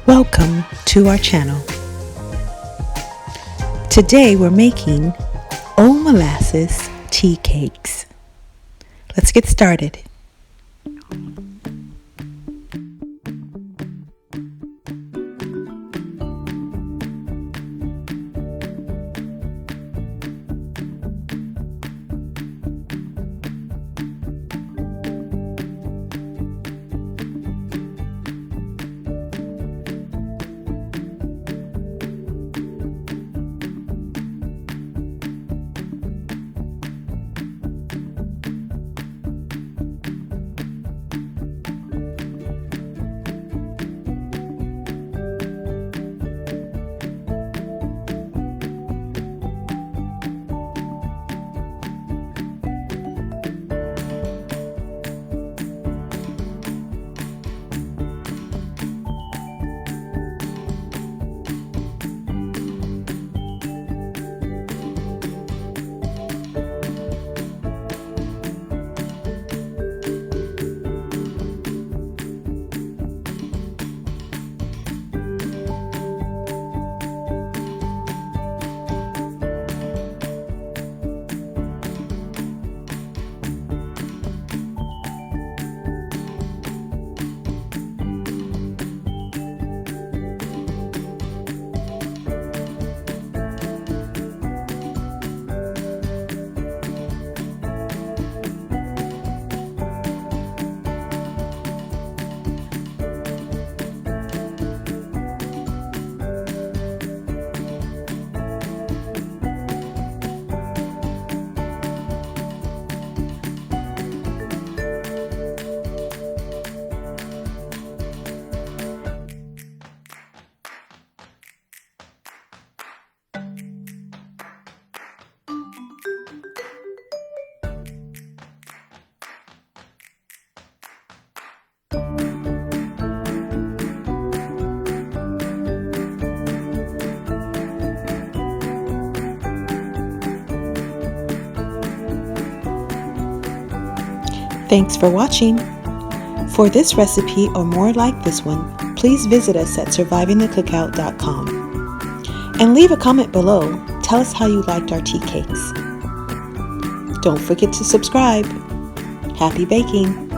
Welcome to our channel. Today we're making old molasses tea cakes. Let's get started. Thanks for watching. For this recipe or more like this one, please visit us at survivingthecookout.com and leave a comment below. Tell us how you liked our tea cakes. Don't forget to subscribe. Happy baking!